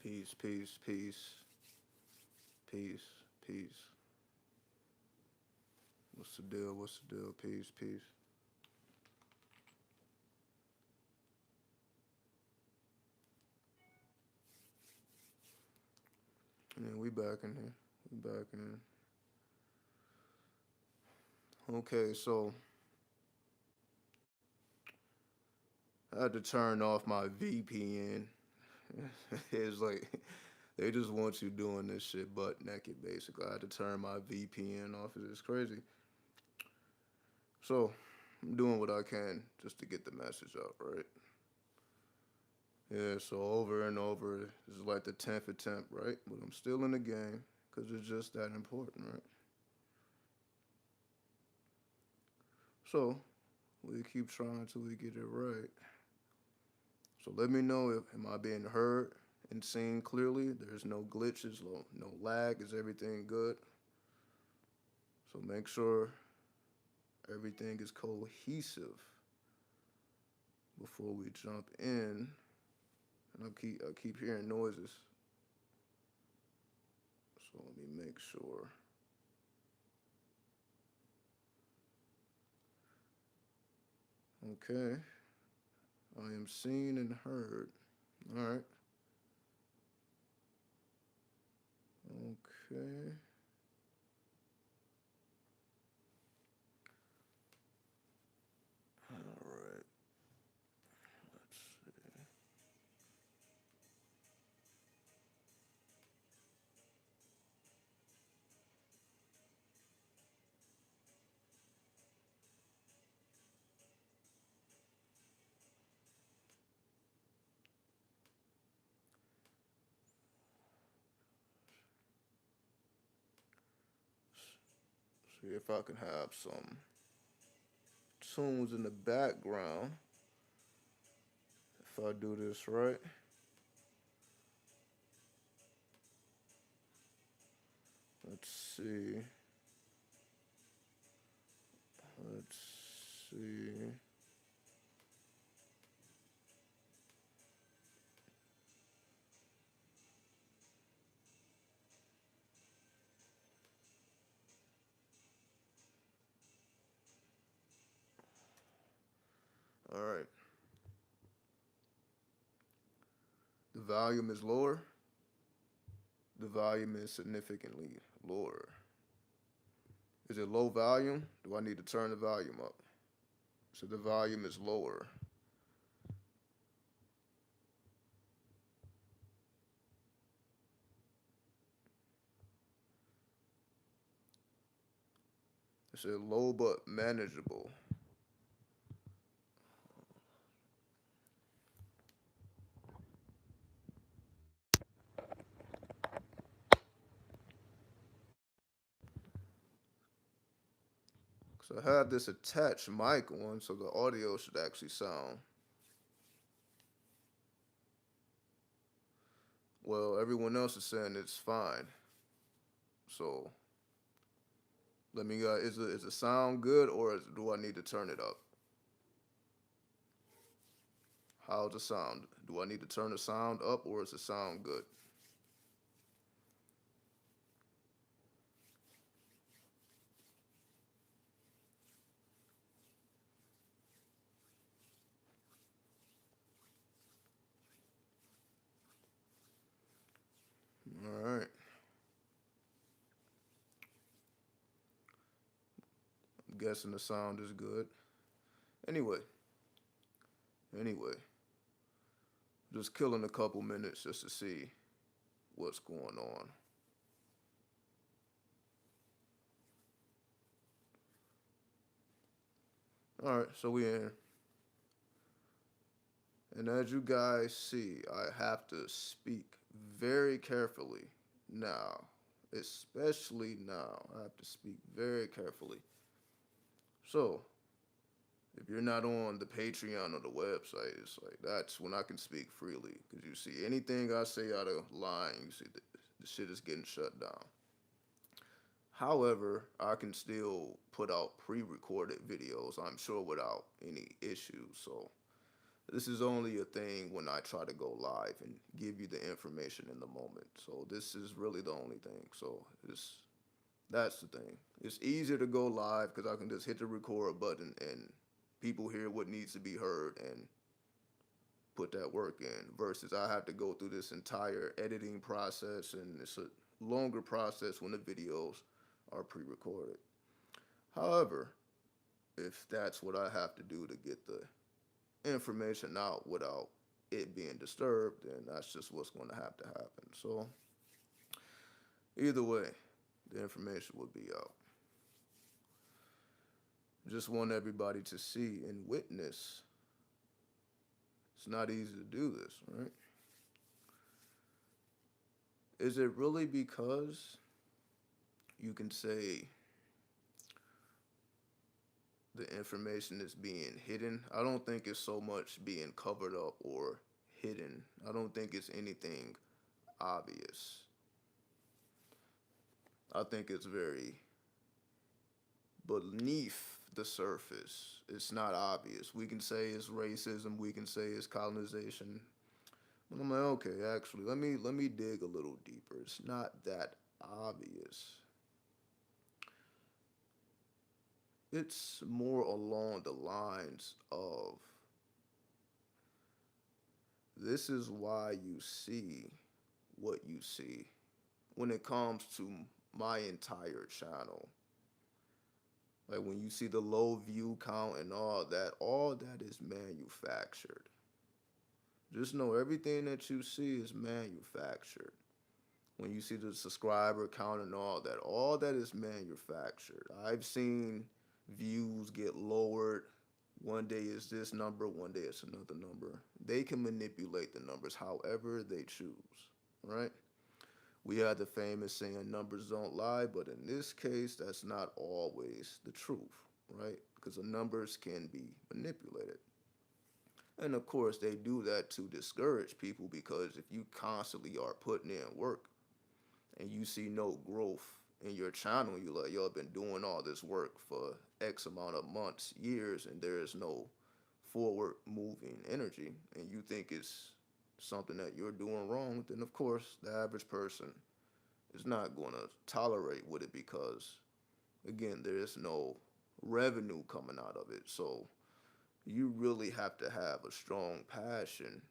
Peace, peace, peace, peace, peace. What's the deal? What's the deal? Peace, peace. Yeah, we back in here. We back in. Okay, so I had to turn off my VPN. It's like they just want you doing this shit butt naked, basically. I had to turn my VPN off. It's crazy. So I'm doing what I can just to get the message out, right? Yeah, so over and over, this is like the 10th attempt, right? But I'm still in the game because it's just that important, right? So we keep trying till we get it right. So let me know if am I being heard and seen clearly. There's no glitches, no lag. Is everything good? So make sure everything is cohesive before we jump in. And I keep hearing noises. So let me make sure. Okay. I am seen and heard. All right. Okay. All right. Let's see. See if I can have some tunes in the background. If I do this right. Let's see. Let's see. All right. The volume is lower. The volume is significantly lower. Is it low volume? Do I need to turn the volume up? So the volume is lower. Is it low but manageable? So I have this attached mic on, so the audio should actually sound. Well, everyone else is saying it's fine. So let me is the sound good or do I need to turn it up? How's the sound? Do I need to turn the sound up or is the sound good? All right. I'm guessing the sound is good. Anyway, just killing a couple minutes just to see what's going on. All right, so we in. And as you guys see, I have to speak very carefully now, especially now. I have to speak very carefully. So, if you're not on the Patreon or the website, it's like that's when I can speak freely. Because you see anything I say out of line, you see the shit is getting shut down. However, I can still put out pre-recorded videos, I'm sure, without any issues. So This is only a thing when I try to go live and give you the information in the moment. So this is really the only thing. So that's the thing. It's easier to go live because I can just hit the record button and people hear what needs to be heard and put that work in, versus I have to go through this entire editing process, and it's a longer process when the videos are pre-recorded. However, if that's what I have to do to get the information out without it being disturbed, then that's just what's going to have to happen. So either way, the information will be out. Just want everybody to see and witness. It's not easy to do this, right? Is it really because you can say the information is being hidden? I don't think it's so much being covered up or hidden. I don't think it's anything obvious. I think it's very beneath the surface. It's not obvious. We can say it's racism, we can say it's colonization. But I'm like, okay, actually, let me dig a little deeper. It's not that obvious. It's more along the lines of, this is why you see what you see when it comes to my entire channel. Like when you see the low view count and all that is manufactured. Just know everything that you see is manufactured. When you see the subscriber count and all that is manufactured. I've seen views get lowered. One day is this number, one day it's another number. They can manipulate the numbers however they choose, right? We had the famous saying, numbers don't lie, but in this case, that's not always the truth, right? Because the numbers can be manipulated. And of course, they do that to discourage people, because if you constantly are putting in work and you see no growth in your channel, you're like, yo, I've been doing all this work for X amount of months, years, and there is no forward moving energy, and you think it's something that you're doing wrong, then of course the average person is not going to tolerate with it, because again, there is no revenue coming out of it. So you really have to have a strong passion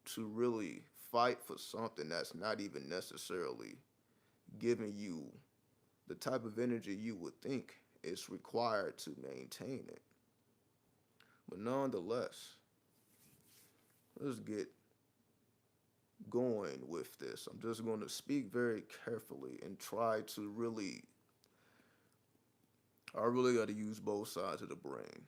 to really fight for something that's not even necessarily giving you the type of energy you would think is required to maintain it. But nonetheless, let's get going with this. I'm just going to speak very carefully and try to really, I really got to use both sides of the brain.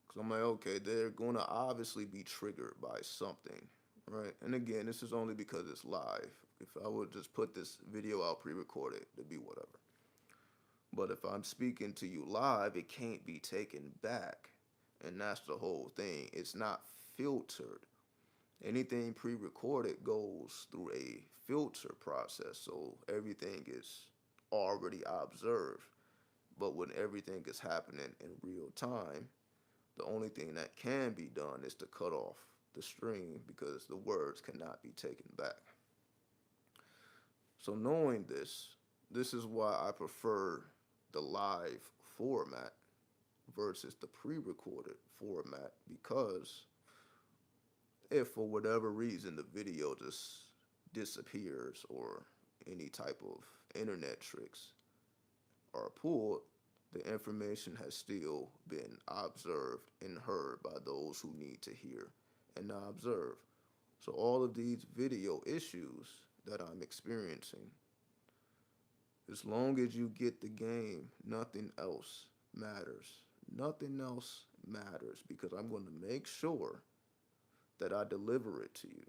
Because I'm like, okay, they're going to obviously be triggered by something, right? And again, this is only because it's live. If I would just put this video out pre-recorded, it'd be whatever. But if I'm speaking to you live, it can't be taken back. And that's the whole thing. It's not filtered. Anything pre-recorded goes through a filter process, so everything is already observed. But when everything is happening in real time, the only thing that can be done is to cut off the stream, because the words cannot be taken back. So knowing this, this is why I prefer the live format versus the pre-recorded format, because if for whatever reason the video just disappears or any type of internet tricks are pulled, the information has still been observed and heard by those who need to hear and observe. So all of these video issues that I'm experiencing, as long as you get the game, nothing else matters. Nothing else matters, because I'm going to make sure that I deliver it to you.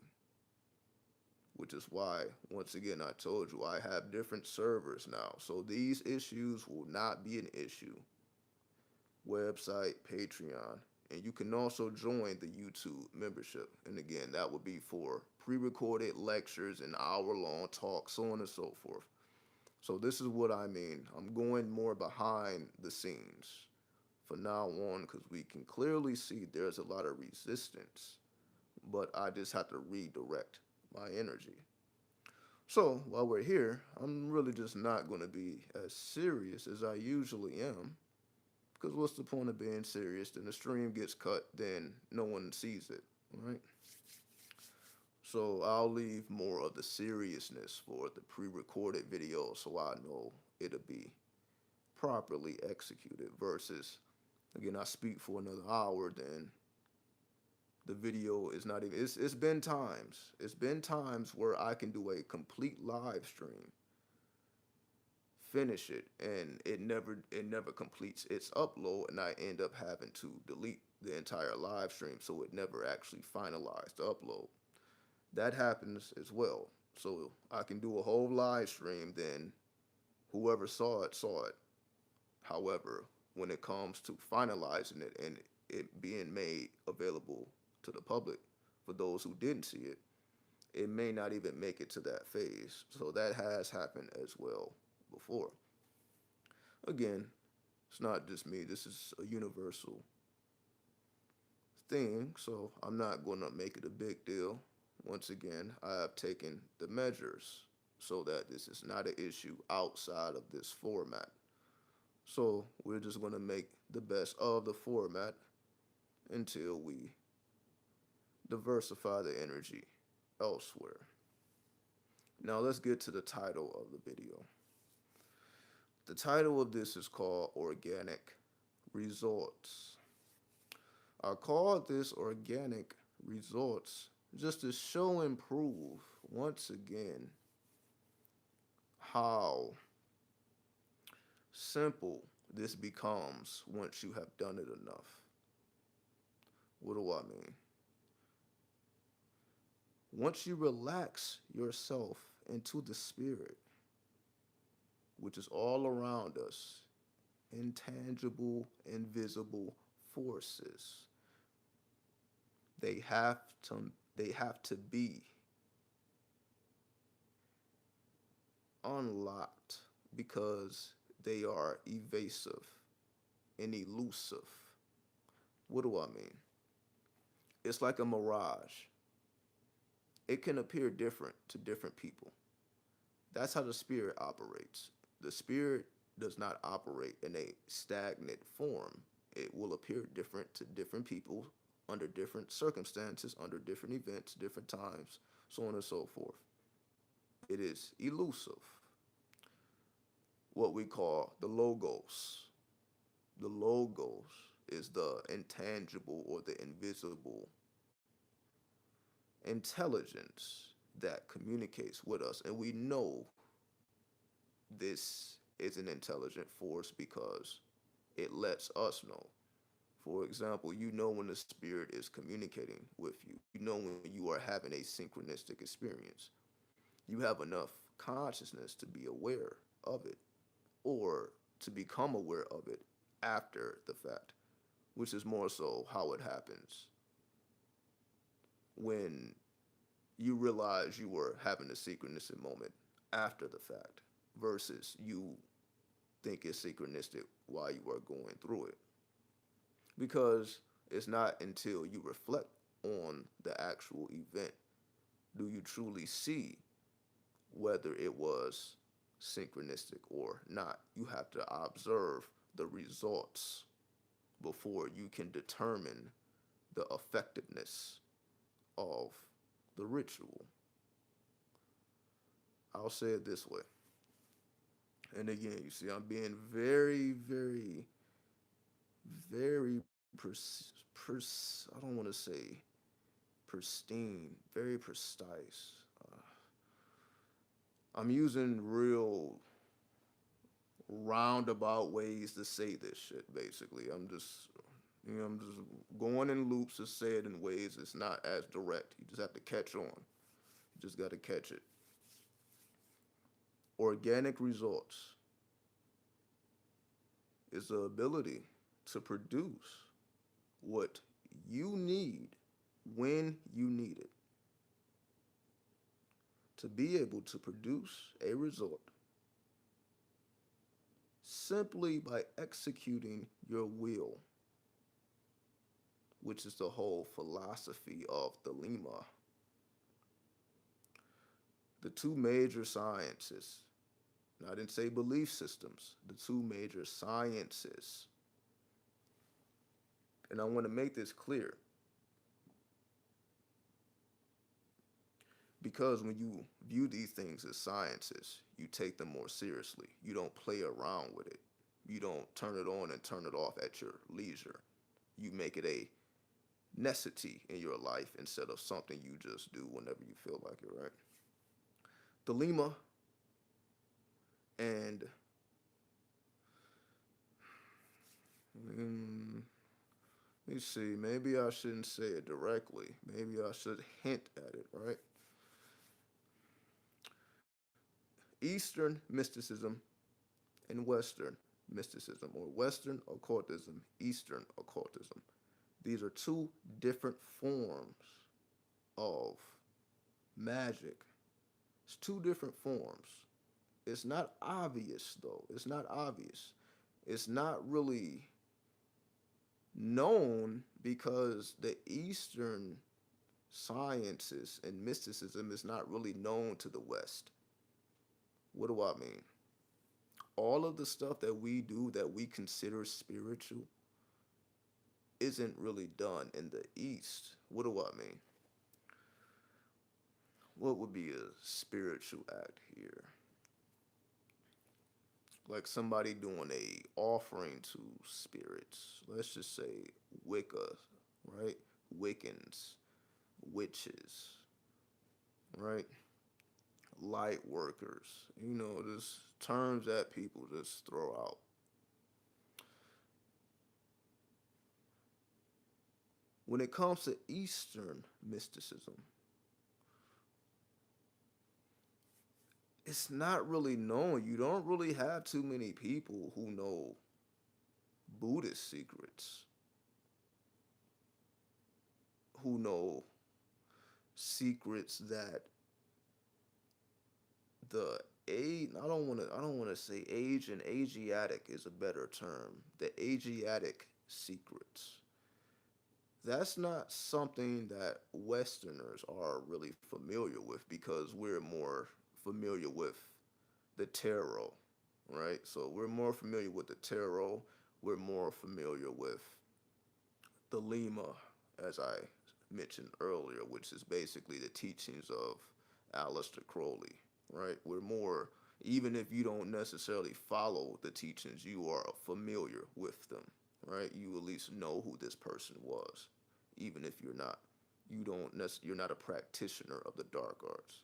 Which is why, once again, I told you I have different servers now. So these issues will not be an issue. Website, Patreon, and you can also join the YouTube membership. And again, that would be for pre-recorded lectures and hour-long talks, so on and so forth. So this is what I mean. I'm going more behind the scenes from now on, because we can clearly see there's a lot of resistance but I just have to redirect my energy. So while we're here, I'm really just not going to be as serious as I usually am. Because what's the point of being serious? Then the stream gets cut, then no one sees it, right? So I'll leave more of the seriousness for the pre-recorded video so I know it'll be properly executed versus, again, I speak for another hour, then the video is not even, it's been times where I can do a complete live stream, finish it, and it never completes its upload, and I end up having to delete the entire live stream, so it never actually finalized the upload. That happens as well. So I can do a whole live stream, then whoever saw it saw it. However, when it comes to finalizing it and it being made available to the public for those who didn't see it, it may not even make it to that phase. So that has happened as well before. Again, it's not just me. This is a universal thing, so I'm not going to make it a big deal. Once again, I have taken the measures so that this is not an issue outside of this format. So we're just going to make the best of the format until we diversify the energy elsewhere. Now let's get to the title of the video. The title of this is called Organic Results. I call this Organic Results just to show and prove once again how simple this becomes once you have done it enough. What do I mean? Once you relax yourself into the spirit, which is all around us, intangible, invisible forces, they have to be unlocked because they are evasive and elusive. What do I mean? It's like a mirage. It can appear different to different people. That's how the spirit operates. The spirit does not operate in a stagnant form. It will appear different to different people under different circumstances, under different events, different times, so on and so forth. It is elusive. What we call the logos. The logos is the intangible or the invisible intelligence that communicates with us. And we know this is an intelligent force because it lets us know. For example, you know when the spirit is communicating with you. You know when you are having a synchronistic experience. You have enough consciousness to be aware of it or to become aware of it after the fact, which is more so how it happens when you realize you were having a synchronistic moment after the fact versus you think it's synchronistic while you are going through it. Because it's not until you reflect on the actual event do you truly see whether it was synchronistic or not. You have to observe the results before you can determine the effectiveness of the ritual. I'll say it this way. And again, you see, I'm being very, very, very, I don't want to say pristine, very precise. I'm using real roundabout ways to say this shit, basically. I'm just going in loops to say it in ways it's not as direct. You just have to catch on. You just got to catch it. Organic results is the ability to produce what you need when you need it. To be able to produce a result simply by executing your will which is the whole philosophy of Thelema. The two major sciences, and I didn't say belief systems, the two major sciences. And I want to make this clear, because when you view these things as sciences, you take them more seriously. You don't play around with it. You don't turn it on and turn it off at your leisure. You make it a necessity in your life instead of something you just do whenever you feel like it, right? Thelema and let me see, maybe I shouldn't say it directly. Maybe I should hint at it, right? Eastern mysticism and Western mysticism, or Western occultism, Eastern occultism. These are two different forms of magic. It's two different forms. It's not obvious, though. It's not obvious. It's not really known because the Eastern sciences and mysticism is not really known to the West. What do I mean? All of the stuff that we do that we consider spiritual isn't really done in the East. What do I mean? What would be a spiritual act here? Like somebody doing a offering to spirits. Let's just say Wicca, right? Wiccans, witches, right? Light workers, just terms that people just throw out. When it comes to Eastern mysticism, it's not really known. You don't really have too many people who know Buddhist secrets, who know secrets that I don't want to say Asiatic is a better term. The Asiatic secrets. That's not something that Westerners are really familiar with because we're more familiar with the tarot, right? So we're more familiar with the tarot. We're more familiar with Thelema, as I mentioned earlier, which is basically the teachings of Aleister Crowley. Right? We're more, even if you don't necessarily follow the teachings, you are familiar with them, right? You at least know who this person was, even if you're not. You're not a practitioner of the dark arts.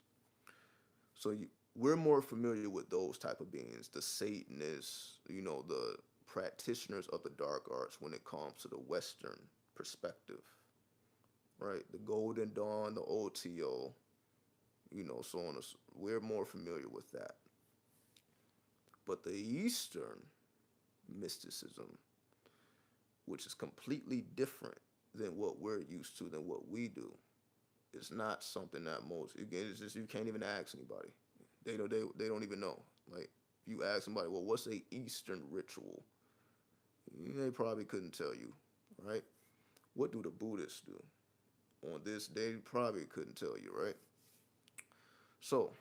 So we're more familiar with those type of beings, the Satanists, the practitioners of the dark arts when it comes to the Western perspective, right? The Golden Dawn, the OTO, so on. We're more familiar with that. But the Eastern mysticism, which is completely different than what we're used to, than what we do, is not something that again, it's just, you can't even ask anybody. They don't even know. Like, if you ask somebody, well, what's a Eastern ritual? They probably couldn't tell you, right? What do the Buddhists do? On this, they probably couldn't tell you, right? So,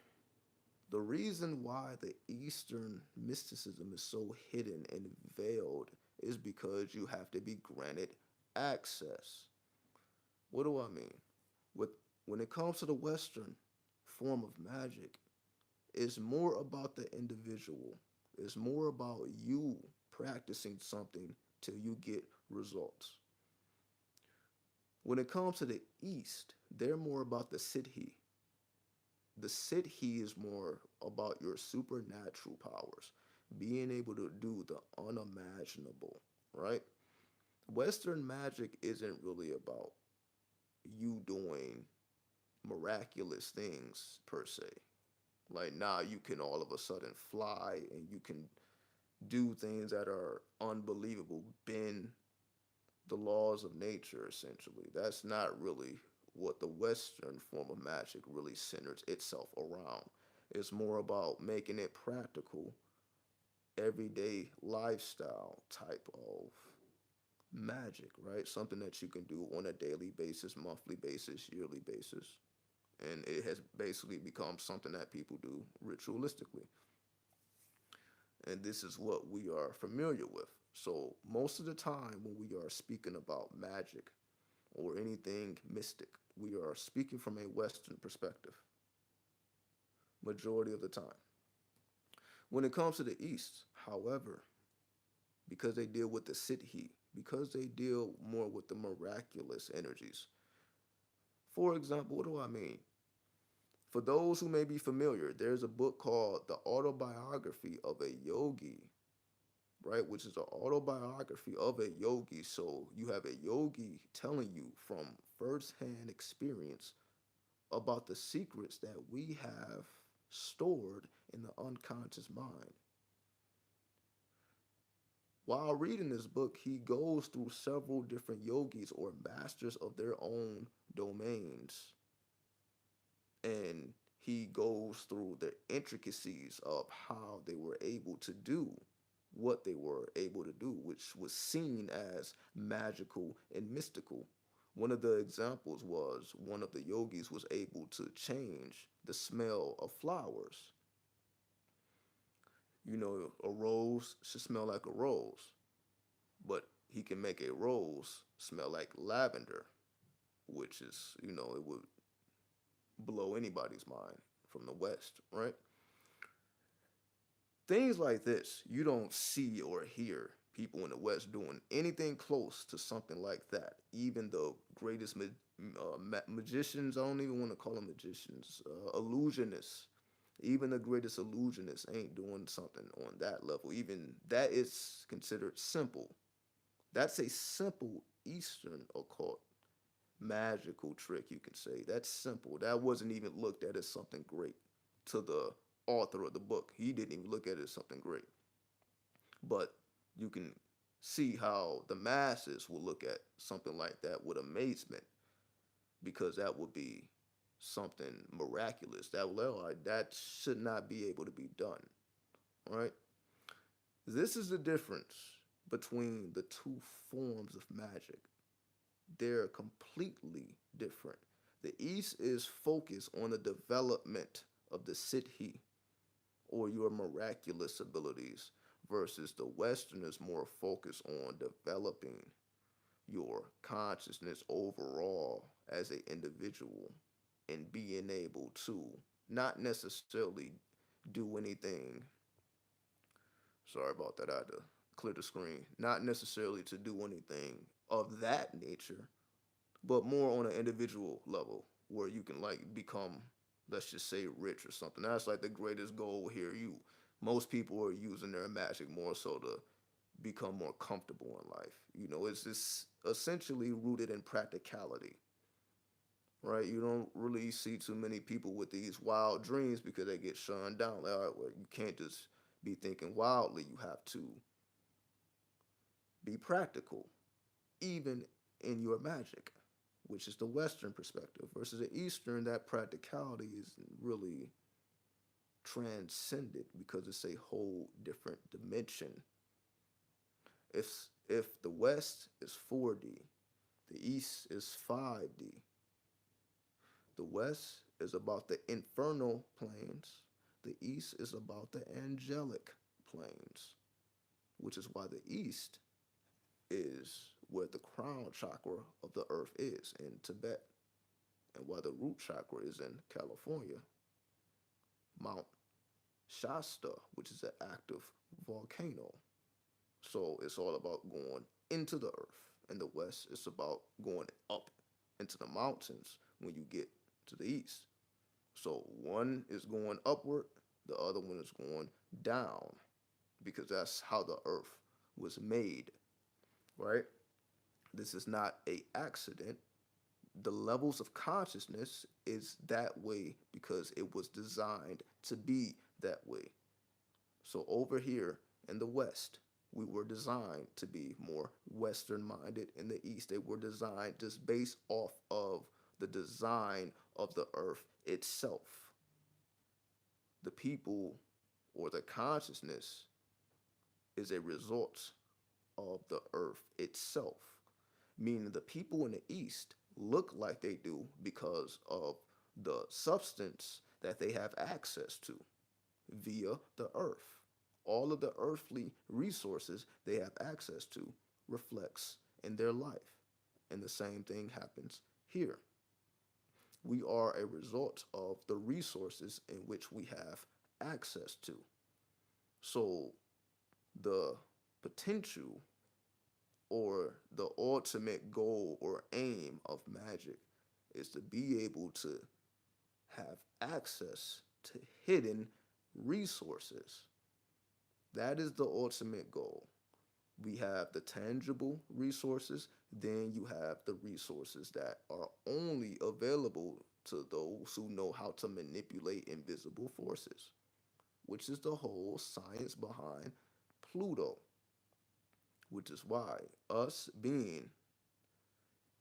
the reason why the Eastern mysticism is so hidden and veiled is because you have to be granted access. What do I mean? When it comes to the Western form of magic, it's more about the individual. It's more about you practicing something till you get results. When it comes to the East, they're more about the S̄idhī. The S̄idhī is more about your supernatural powers, being able to do the unimaginable, right? Western magic isn't really about you doing miraculous things per se. Like now you can all of a sudden fly and you can do things that are unbelievable, bend the laws of nature essentially. That's not really what the Western form of magic really centers itself around. It's more about making it practical, everyday lifestyle type of magic, right? Something that you can do on a daily basis, monthly basis, yearly basis. And it has basically become something that people do ritualistically. And this is what we are familiar with. So most of the time when we are speaking about magic or anything mystic, we are speaking from a Western perspective, majority of the time. When it comes to the East, however, because they deal with the S𝖈𝖐, because they deal more with the miraculous energies. For example, what do I mean? For those who may be familiar, there's a book called The Autobiography of a Yogi, right? Which is an autobiography of a yogi. So you have a yogi telling you from firsthand experience about the secrets that we have stored in the unconscious mind. While reading this book, he goes through several different yogis or masters of their own domains. And he goes through the intricacies of how they were able to do what they were able to do, which was seen as magical and mystical. One of the examples was one of the yogis was able to change the smell of flowers. You know, a rose should smell like a rose, but he can make a rose smell like lavender, which is, you know, it would blow anybody's mind from the West, right? Things like this, you don't see or hear people in the West doing anything close to something like that. Even the greatest magicians, I don't even want to call them magicians, illusionists, even the greatest illusionists ain't doing something on that level. Even that is considered simple. That's a simple Eastern occult magical trick, you can say. That's simple. That wasn't even looked at as something great to the author of the book. He didn't even look at it as something great. But you can see how the masses will look at something like that with amazement, because that would be something miraculous. That should not be able to be done, right? This is the difference between the two forms of magic. They're completely different. The East is focused on the development of the S𝖈𝖐, or your miraculous abilities, versus the Western is more focused on developing your consciousness overall as an individual and being able to not necessarily do anything. Sorry about that, I had to clear the screen. Not necessarily to do anything of that nature, but more on an individual level where you can like become, let's just say, rich or something. That's like the greatest goal here. Most people are using their magic more so to become more comfortable in life. You know, it's just essentially rooted in practicality, right? You don't really see too many people with these wild dreams because they get shunned down. Like, all right, well, you can't just be thinking wildly. You have to be practical, even in your magic, which is the Western perspective, versus the Eastern. That practicality is really transcended because it's a whole different dimension. If the West is 4D, the East is 5D. The West is about the infernal planes. The East is about the angelic planes, which is why the East is where the crown chakra of the earth is in Tibet, and why the root chakra is in California. Mount Shasta, which is an active volcano. So it's all about going into the earth. In the West, it's about going up into the mountains when you get to the East. So one is going upward, the other one is going down, because that's how the earth was made, right? This is not an accident. The levels of consciousness is that way because it was designed to be that way. So over here in the West, we were designed to be more Western-minded. In the East, they were designed just based off of the design of the earth itself. The people or the consciousness is a result of the earth itself, meaning the people in the East look like they do because of the substance that they have access to via the earth. All of the earthly resources they have access to reflects in their life. And the same thing happens here. We are a result of the resources in which we have access to. So the potential or the ultimate goal or aim of magic is to be able to have access to hidden resources. That is the ultimate goal. We have the tangible resources, then you have the resources that are only available to those who know how to manipulate invisible forces, which is the whole science behind Pluto, which is why us being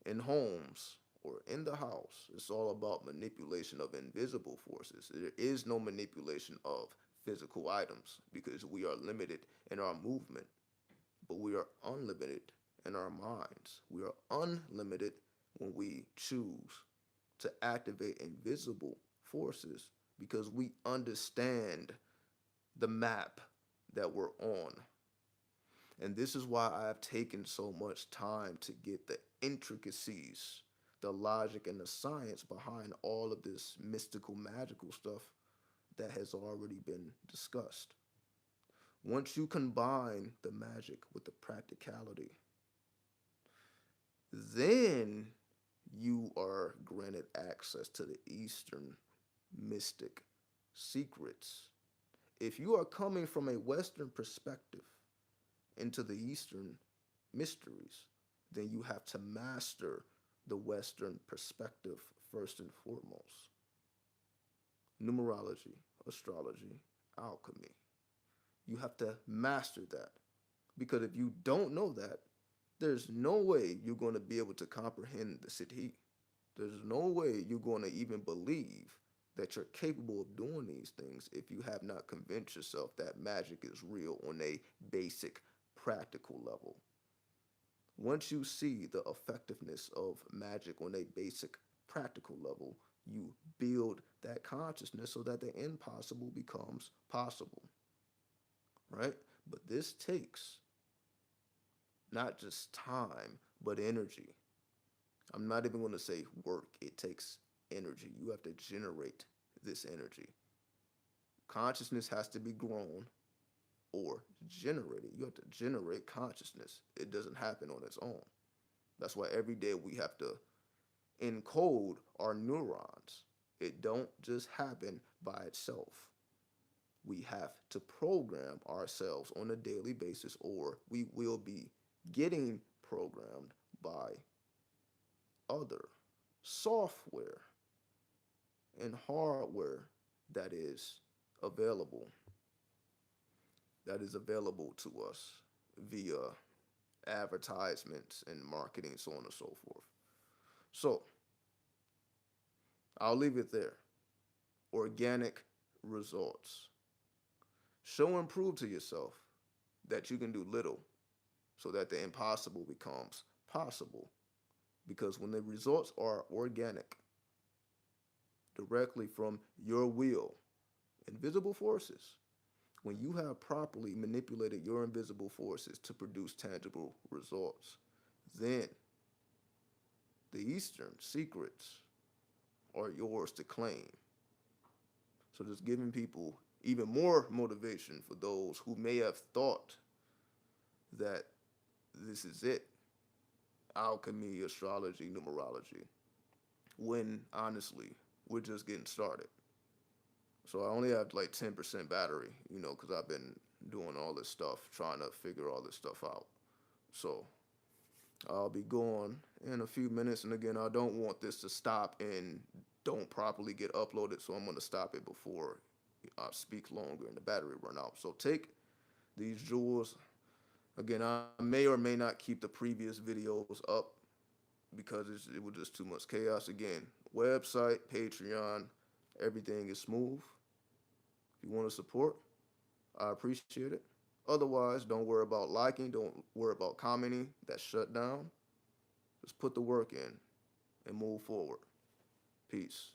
in homes or in the house, it's all about manipulation of invisible forces. There is no manipulation of physical items because we are limited in our movement, but we are unlimited in our minds. We are unlimited when we choose to activate invisible forces because we understand the map that we're on. And this is why I have taken so much time to get the intricacies, the logic, and the science behind all of this mystical, magical stuff that has already been discussed. Once you combine the magic with the practicality, then you are granted access to the Eastern mystic secrets. If you are coming from a Western perspective into the Eastern mysteries, then you have to master the Western perspective first and foremost. Numerology, astrology, alchemy. You have to master that. Because if you don't know that, there's no way you're going to be able to comprehend the S𝖇. There's no way you're going to even believe that you're capable of doing these things if you have not convinced yourself that magic is real on a basic practical level. Once you see the effectiveness of magic on a basic practical level, you build that consciousness so that the impossible becomes possible, right? But this takes not just time, but energy. I'm not even going to say work. It takes energy. You have to generate this energy. Consciousness has to be grown or generated. You have to generate consciousness. It doesn't happen on its own. That's why every day we have to encode our neurons. It don't just happen by itself. We have to program ourselves on a daily basis, or we will be getting programmed by other software and hardware that is available to us via advertisements and marketing, so on and so forth. So I'll leave it there. Organic results. Show and prove to yourself that you can do little so that the impossible becomes possible. Because when the results are organic, directly from your will, invisible forces, when you have properly manipulated your invisible forces to produce tangible results, then the Eastern secrets are yours to claim. So just giving people even more motivation for those who may have thought that this is it, alchemy, astrology, numerology, when honestly, we're just getting started. So I only have like 10% battery, because I've been doing all this stuff, trying to figure all this stuff out. So I'll be going in a few minutes. And again, I don't want this to stop and don't properly get uploaded. So I'm going to stop it before I speak longer and the battery run out. So take these jewels. Again, I may or may not keep the previous videos up because it was just too much chaos. Again, website, Patreon, everything is smooth. If you want to support, I appreciate it. Otherwise, don't worry about liking, don't worry about commenting. That's shut down. Just put the work in and move forward. Peace.